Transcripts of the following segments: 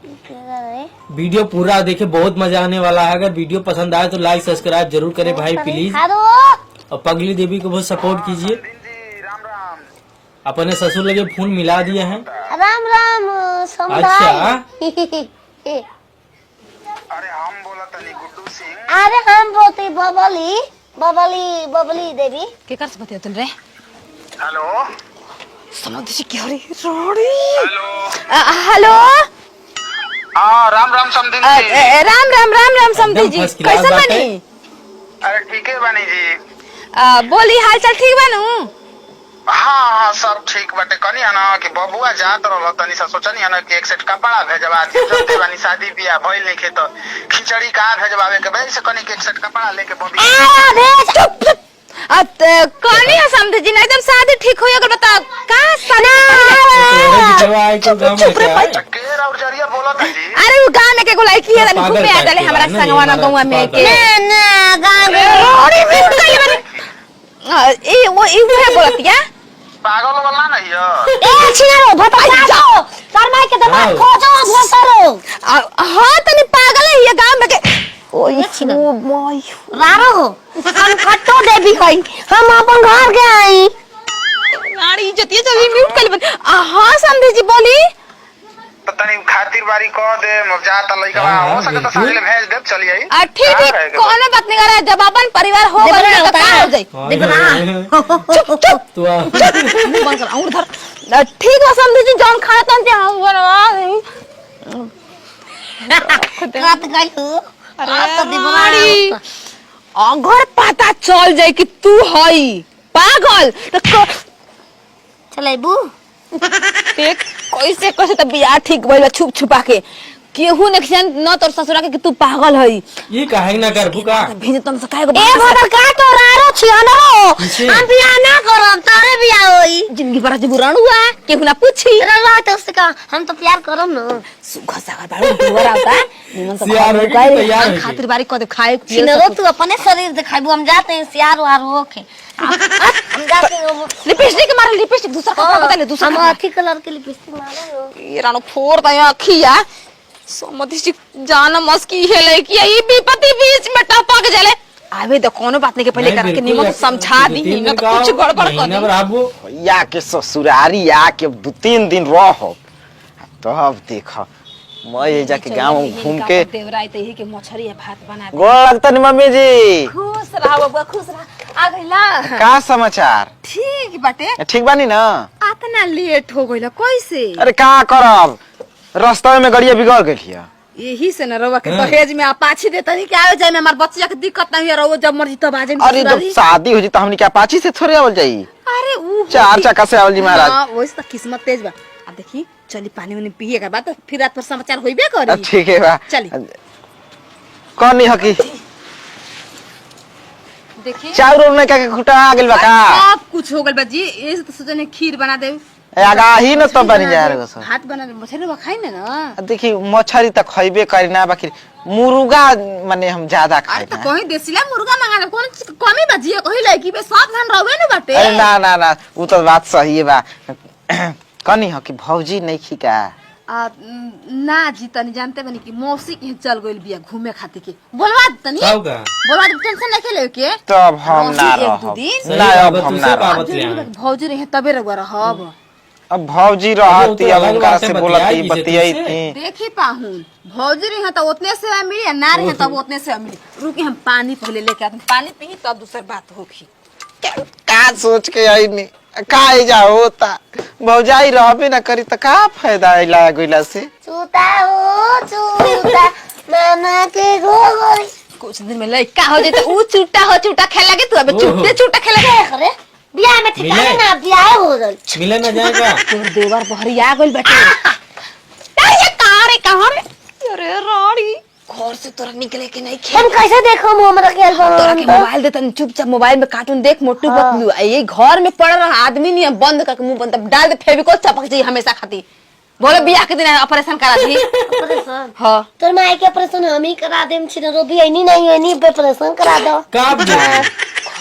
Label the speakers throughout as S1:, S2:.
S1: Video पूरा देखे, बहुत मजा आने वाला है। अगर वीडियो पसंद आए तो लाइक सब्सक्राइब जरूर करें भाई प्लीज। और पगली देवी को बहुत सपोर्ट कीजिए। अपने ससुर लगे फोन मिला दिए हैं।
S2: राम राम।
S1: अच्छा
S3: अरे हम बोला तनी गुड्डू सिंह।
S2: अरे हम बोलते बबली बबली बबली देवी
S4: के कर सकते हो तुम रे?
S3: हेलो
S4: समझ से क्या रे रोड़ी?
S3: हेलो
S4: हेलो
S3: राम राम समधी जी।
S4: राम राम राम राम समधी जी,
S1: फर्स्ट क्लास
S4: कैसे
S1: बात है।
S4: बनी?
S3: अरे ठीक है बनी जी।
S4: बोली हाल चाल ठीक बनू?
S3: हाँ सब ठीक बाटे। कनी है ना कि बबुआ जात रहो तनी सा सोचनी है ना कि एक सेट कपड़ा भेजवा दे बानी, शादी बियाह भइल नहीं तो खिचड़ी का भेजवावे के भेज से कनी के एक सेट कपड़ा लेके बबी।
S4: कौन है समधी जी? नहीं एकदम शादी ठीक हो अगर बताओ का सना।
S3: केर और जरिया बोला था जी।
S4: अरे वो गांव में के गोलाई की है ना घूमे आ जाले हमरा संगवा ना गौवा में के
S2: ना गाँव
S4: रोड़ी में गई बनी। ए वो है बोलतिया
S3: पागल वाला नहीं है।
S2: ए छिनारो भटका जाओ तार माई के दमाग खोजो भोसरो।
S4: हां तनी पागल है ये गांव में के। ओए
S2: छिना
S4: माय
S2: रारो हम खट्टो देवी हई, हम अपन घर के आई।
S4: नाड़ी इज्जत ये जल्दी म्यूट कर ले। हां समझी जी बोली
S3: तो तनी खातिर बारी कह दे जाता लइका हो सके तो साले भेज दे चली आई।
S4: ठीक ठीक कोनो बात नहीं करे, जब अपन परिवार हो गए तो का हो जाई।
S2: देख ना
S4: चुप चुप
S1: तो
S4: मुंह बंद कर और धर। ठीक है समझी जी जौन खाना तन ते हम
S2: काट गई हो।
S4: अरे नाड़ी अगर पता चल जाए कि तू हई पागल तो
S2: चलेबू
S4: देख कैसे कैसे तो बियाह ठीक भइल छुप छुपा के केहू ने न तोर ससुरा के कि तू पागल हई।
S1: ये काहे ना कर भूका
S4: भेज तुम से काहे को
S2: ए भदर का तो रारो छिया न हो।
S1: किसे?
S2: हम बियाह ना करब तारे बियाह होई।
S4: जिंदगी भर बुरान हुआ केहू ना पूछी
S2: रवा तो उससे का हम तो प्यार करब न।
S4: सुखा सागर बाड़ू दुवर आवता निमन से
S1: सियार होके
S4: खाए
S1: तैयार
S4: हम
S1: होके।
S4: खातिर बारी को दे खाए
S2: छिनरो तू अपने शरीर दिखाइबू, हम जाते हैं सियार वार होके। हम जाते हैं
S4: लिपस्टिक मार लिपस्टिक दूसरा का बता ले दूसरा
S2: हम
S4: का
S2: अथी कलर के लिपस्टिक मारे।
S4: ये रानो फोड़ दया अखिया समझी से जाना मस्की हेले कि ये विपत्ति बीच में टपक जले। आवे तो कोनो बात नहीं के पहले करा के निमन से समझा दी ना तो कुछ गड़बड़ कर दी।
S1: बाबू
S5: या के ससुरारी आके 2-3 दिन रहो तो अब देखो मैं जाके गांव घूम के
S4: देवराई त यही के मछरी है भात बना दे।
S5: गोड़ लगता नहीं मम्मी जी।
S4: खुश रहा बबुआ खुश रहा। आ गइला
S5: का समाचार?
S4: ठीक बाटे।
S5: ठीक बानी ना?
S4: आतना लेट हो गइला कैसे?
S5: अरे का करब रास्ता में गाड़िया बिगड़ गई है।
S4: यही से न रवा के दहेज में अपाची देता नहीं क्या हो जाए में हमार बच्चा के दिक्कत नहीं है रहो जब मर्जी तब आ जाए।
S5: अरे जब शादी हो जी तो हमनी क्या पाची से थोड़े आवल जाई?
S4: अरे ऊ
S5: 4 चक्का से आवल जी महाराज।
S4: हां वैसे तो किस्मत तेज बा। अब देखी चली पानी वानी पिए के बाद फिर रात पर समाचार होइबे करी।
S5: ठीक है बा
S4: चली
S5: कौन नहीं हकी
S4: देखी
S5: चाउर ने का घुटा आ गेल बा का?
S4: सब कुछ हो गइल बा जी। ये से तो सोचने खीर बना दे
S5: आगाही न तो बनी जा रे।
S4: हाथ बना दे मछली वो खाई ना।
S5: देखी मछली तो खइबे करी ना बाकी मुर्गा माने हम ज्यादा खाई
S4: तो
S5: ना।
S4: कहीं देसीला मुर्गा मंगा ले कौन चीज कमी बाजी कहीं लड़की पे सब धान रवे न बाटे।
S5: अरे ना ना ना वो तो बात सही है बा। कनी हो कि भौजी नहीं खिका
S4: ना जी तनी जानते बनी कि मौसी के चल गइल बिया घूमे खातिर के बोलवा तनी
S1: सब का
S4: बोलवा टेंशन नहीं ले के
S5: तब हम
S4: मौसी
S5: ना
S4: एक
S5: रहब
S4: दू दिन।
S1: सही
S5: ना अब
S1: बात,
S5: हम
S1: तुसे
S5: ना
S1: का
S5: रहब।
S1: बतलिया
S4: भौजी रहे तबे रगवा रहब।
S5: अब भौजी
S1: वो
S5: रहती
S1: तो
S5: अब
S1: अलग
S5: उनका
S1: बात है,
S5: से
S1: बतियाई
S5: बोलती
S1: किसे
S5: बतियाई
S1: तुसे?
S5: थी।
S4: देखी पाहुन भौजी रहे तो उतने से मिली या ना रहे तब उतने से मिली। रुकी हम पानी पहले लेके आते पानी पी तब दूसरी बात होगी।
S5: का सोच के आई नहीं का जा होता भौजाई रहबे ना करी तो का फायदा आइला गइला से।
S2: चूता हो चूता मामा के गोई।
S4: कुछ दिन में लड़का हो जाए तो ऊ चूटा हो चूटा खेल लगे तू अबे
S1: ओहो।
S4: चूटा खेल लगे
S2: करे बियाह में ठिकाना
S1: मिले?
S2: ना बियाह हो गइल।
S1: मिले ना जाएगा
S4: तोर देवर बहरी आ गइल बेटे। ये कारे कहां रे? अरे रानी घर से तोरा निकले के नहीं
S2: हम कैसे देखो हमरा के
S4: तोरा के
S2: एल्बम
S4: मोबाइल दे तन चुपचाप मोबाइल में कार्टून देख मोटू पतलू ये घर में पड़ रहा आदमी नहीं है बंद करके मुंह बंद डाल दे फेविकोल चपक जाई हमेशा खाती। बोले बियाह के दिन ऑपरेशन करा दी।
S2: ऑपरेशन
S4: हां
S2: तोर माई के ऑपरेशन हम ही करा देम छिनरो भी ऐनी नहीं ऐनी ऑपरेशन करा दो।
S1: का
S4: घर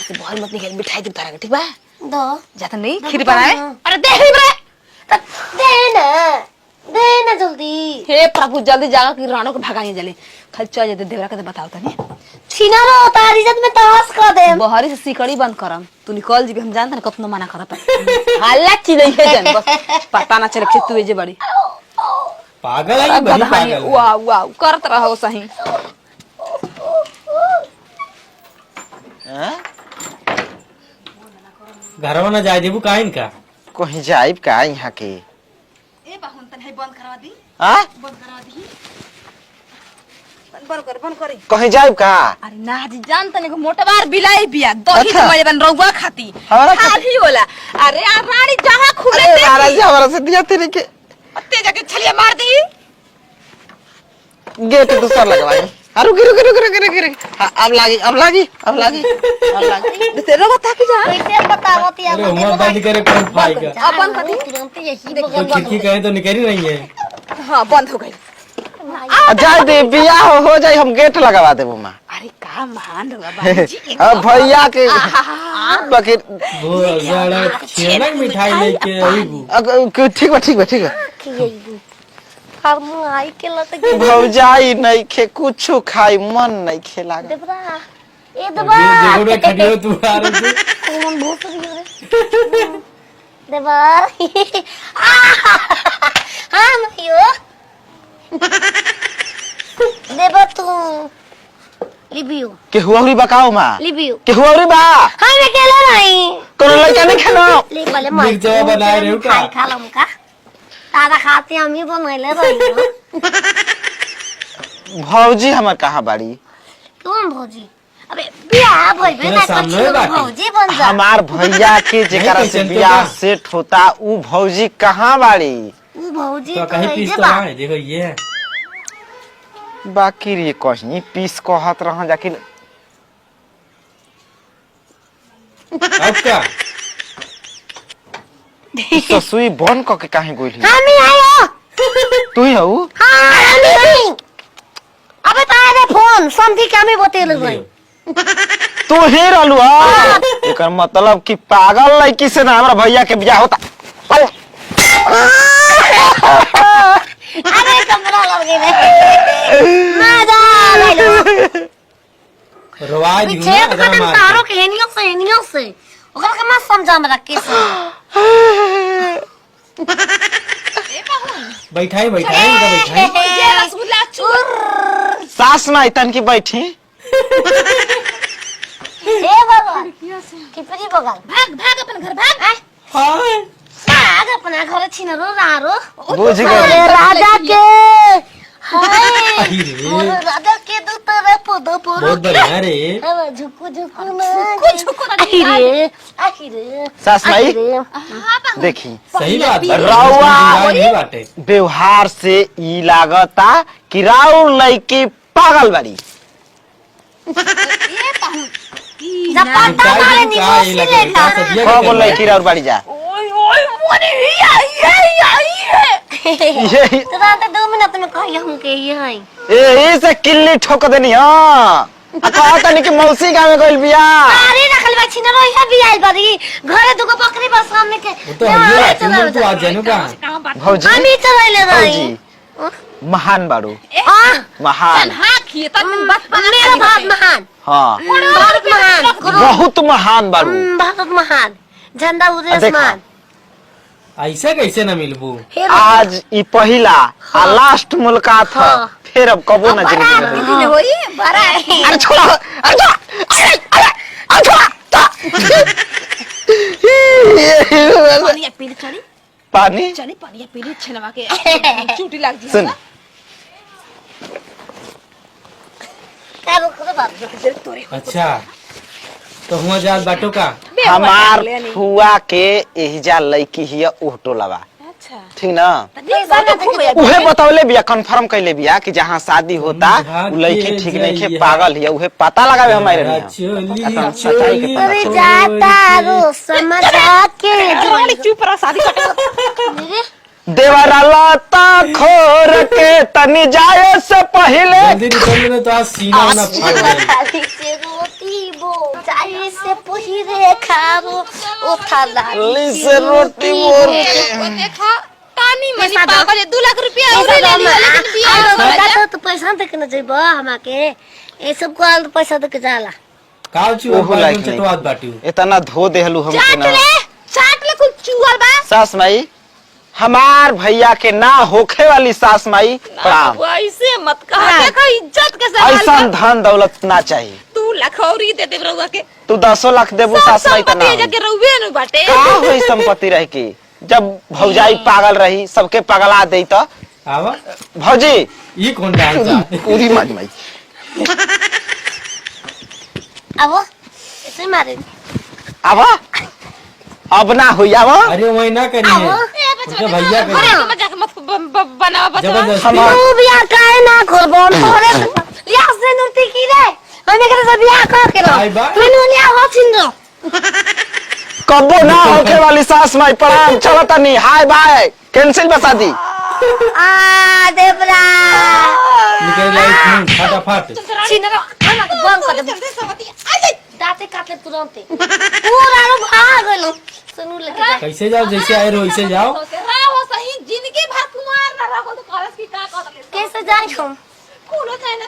S4: से बाहर मत निकल मिठाई दे तारा के ठीक बा
S2: दो
S4: जाता नहीं खीर बनाए।
S2: हाँ।
S4: अरे दे ही बरे
S2: दे ना दे ना जल्दी।
S4: हे प्रभु जल्दी जाओ कि राणो को भगाई जले खाली चल जाते देवरा के बताओ तनी
S2: छीना रो तार इज्जत में तहस कर दे।
S4: बहरी से सिकड़ी बंद करम तू निकल जी हम जानत न कतनो मना करत हल्ला चिले है जन बस पता ना चले कि तू ए जे बड़ी
S1: पागल है बड़ी पागल है।
S4: वाह वाह करत रहो सही
S5: हैं?
S1: घरवा ना जाए देबू काइन का
S5: कहीं जाइब का यहाँ के
S4: ए बाहुन तन है बंद करवा दी
S5: हाँ
S4: बंद करवा दी बंद कर
S5: कहीं जाइब का
S4: अरे ना जी जानत नहीं मोटा बार बिलाई बिया दही
S5: अच्छा।
S4: समझ बन रउआ खाती
S5: हमारा
S4: खाली होला अरे आ रानी जहां खुले
S5: अरे
S4: देखी
S5: महाराज जी हमारा से दिया तेरे के
S4: अत्ते जाके छलिया मार दी
S5: गेट दूसरा लगवाई। अरे रुक हाँ, अब लागी
S4: तेरे रवा ताकि जा
S2: कैसे बतावती
S1: अरे हुआ बंद करे कौन पाएगा।
S4: अपन कथी
S2: तुरंत यही
S1: तो खिड़की कहे तो निकल ही नहीं है।
S4: हां बंद हो गई
S5: जाए दे बियाह हो जाए हम गेट लगवा देबो माँ।
S4: अरे का महान रवा बाबूजी
S5: अब भैया के बाकी
S1: वो साला छेना मिठाई लेके आईबू।
S5: ठीक बा
S2: हम आई के लत के
S5: भौजाई नहीं खे कुछ खाई मन नहीं खेला
S2: देबरा ए देबा
S1: देखो रे खड़ियो तू आ रही
S2: कौन भूत रे देबा हां मयो देबा तू लिबियो
S5: के हुआरी बकाओ माँ
S2: लिबियो
S5: के हुआरी बा
S2: हम अकेले नहीं
S5: कोनो लड़का नहीं खेलो
S2: ले भले
S1: मिर्चा बनाए रहे हो का?
S2: खा लम का दादा खाते हम ही बनैले रही
S5: भौजी हमार कहाँ बाड़ी
S2: कौन भौजी अबे बियाह भइबे
S1: तेरे
S2: ना
S1: सामने
S2: कुछ
S1: बाकी।
S2: भौजी बन जा
S5: हमार भैया के जेकरा
S1: नहीं,
S5: से
S1: कैसे
S5: बियाह
S1: तो
S5: सेट होता ऊ भौजी कहाँ बाड़ी
S2: ऊ भौजी
S1: तो
S2: तो
S1: कहीं
S2: है
S1: पीस
S2: जे
S1: तो
S2: बा
S1: है देखो ये है।
S5: बाकी रे कहीं पीस कहत रहा जाके
S1: अब क्या
S5: ससुई बन क के काहे गोइली
S2: हम ही आयो
S5: तू ही हऊ
S2: हां हम ही नहीं अबे तारे फोन समझी के हमें बतेल गई
S5: तू ही रहलू एकर मतलब कि पागल लड़की से ना हमरा भैया के बियाह होता
S2: अरे कमरा लग गई मजा आ गई
S1: रवाज
S2: पीछे तो कदम तारो के हेनियो से ओकरा के मत समझा हमरा के
S1: बैठाई उनका बैठाई
S4: ये रसगुल्ला चूर
S5: सास ना इतन की बैठी
S2: ए बाबा किपरी बगल
S4: भाग भाग अपन घर भाग
S1: हाय
S2: भाग अपना घर छिन रो रारो
S5: बुझ गए
S2: अरे राजा के हाय
S1: अरे
S2: मोर राजा के दो तरह पदो पर
S1: बहुत बढ़िया रे
S2: अब झुकू झुकू ना आखिर
S5: सास माई देखी
S1: सही बात है।
S5: रवा
S1: नहीं बाटे
S5: व्यवहार से ई लागता कि राउर लड़की पागल बाड़ी
S2: जब पता मारे निमोसी लेखा
S5: कब लड़की राउर बाड़ी जा
S4: ओए ओए मोने
S5: ये
S2: तुरंत 2 मिनट में कही हम के ये है
S5: ए से किल्ली ठोक देनी हां कहता नहीं कि मौसी गांव में गइल बिया
S2: अरे रखल बा छिन रो है भी आइल बारी घरे दुगो बकरी बस सामने के
S1: वो तो ये तुम तो आज जानू का
S5: भौजी
S2: हम ही चलाइले रही
S5: भौजी महान बाड़ू
S2: हां
S5: महान
S4: हां खिए तब बात
S2: मेरा भारत महान
S5: हाँ
S2: भारत महान
S5: बहुत महान बाड़ू
S2: भारत महान झंडा उड़े
S5: देखो।
S2: आसमान
S1: ऐसे कैसे ना मिलबू
S5: आज ई पहिला आ लास्ट मुलाकात है
S2: हाँ।
S5: फिर अब कबो ना जिंदगी में होई।
S4: होई बड़ा
S5: अरे छोड़ा अरे छोड़ा
S4: पानी पीली चली
S5: पानी
S4: चली पानी पीली छनवा के चूटी लग जी
S5: सुन
S2: क्या रोक बात
S1: अच्छा तो हुआ जात बाटो का
S5: हमार फुआ के एहिजा लड़की हिया ओह टोलावा
S4: अच्छा
S5: ठीक ना
S4: खूब
S5: उहे बतौले बिया कंफर्म कैले बिया कि जहाँ शादी होता उ लड़की ठीक नहीं खे पागल हिया उहे पता लगावे हमारे नहीं
S1: चोली
S5: अपन सच्चाई के
S2: अरे
S5: पता
S2: जाता रो समझा के
S4: अरे चुप रहा शादी कर
S5: देवरा लता खोर के तनी जाए से पहले
S1: जल्दी निकल में तो आज सीना ना फाड़ जाए
S2: थाली से रोटी बो चाय से पहिरे खारो ओ थाला
S5: ली से रोटी बोल के
S4: देखा तानी मनी
S2: पैसा दो।
S4: पागल 2 लाख रुपया और ले लिया लेकिन बियाह
S2: तो पैसा दे के न जइबो हमाके ए सब को आल पैसा दे के जाला
S1: काल ची
S5: ओहो लायक नहीं।
S1: चटवात बाटी
S5: इतना धो देहलू हमके
S4: चाट
S5: ना
S4: ले चाट ले कुछ चुअल बा
S5: सास माई हमार भैया के ना होखे वाली सास माई प्रणाम।
S4: वो ऐसे मत कहा देखो इज्जत के सवाल
S5: ऐसा
S4: बा।
S5: धन दौलत ना चाहिए।
S4: 2 लाख और ही दे देब रउआ के
S5: तू 10 लाख देबू सास माई तना
S4: संपत्ति जके रउवे न बाटे
S5: का होई संपत्ति रह के जब भौजाई पागल रही सबके पगला दे तो
S1: आवा
S5: भौजी
S1: ये कौन डांस है
S5: पूरी मारी माई
S2: अब ऐसे मारे
S5: अब अब ना हुई अब
S1: अरे वही ना करिए उनके भैया
S4: अरे
S1: करिए
S4: तो मजाक मत बनावा बचवा
S1: जबरदस्ती
S2: तू बियाह काहे ना करबो तोरे लिया से नुती की रे हमें करे से बियाह कर के
S1: आई बा।
S2: तू लिया हो छिंदो
S5: कबो ना होखे वाली सास माई प्रणाम चलो तनी हाय बाय कैंसिल बता दी
S2: आ देवरा
S1: निकल लाई फटाफट
S2: छिंदो हम बंद कर दे दाते काट ले तुरंत पूरा रो भाग गलो सुनु लगे जा।
S1: कैसे जाओ जैसे आए रहो वैसे जाओ
S4: रहो सही जिंदगी भर कुमार ना रहो तो कॉलेज की का कर
S2: कैसे जाए हम
S4: कूलो चाहे ना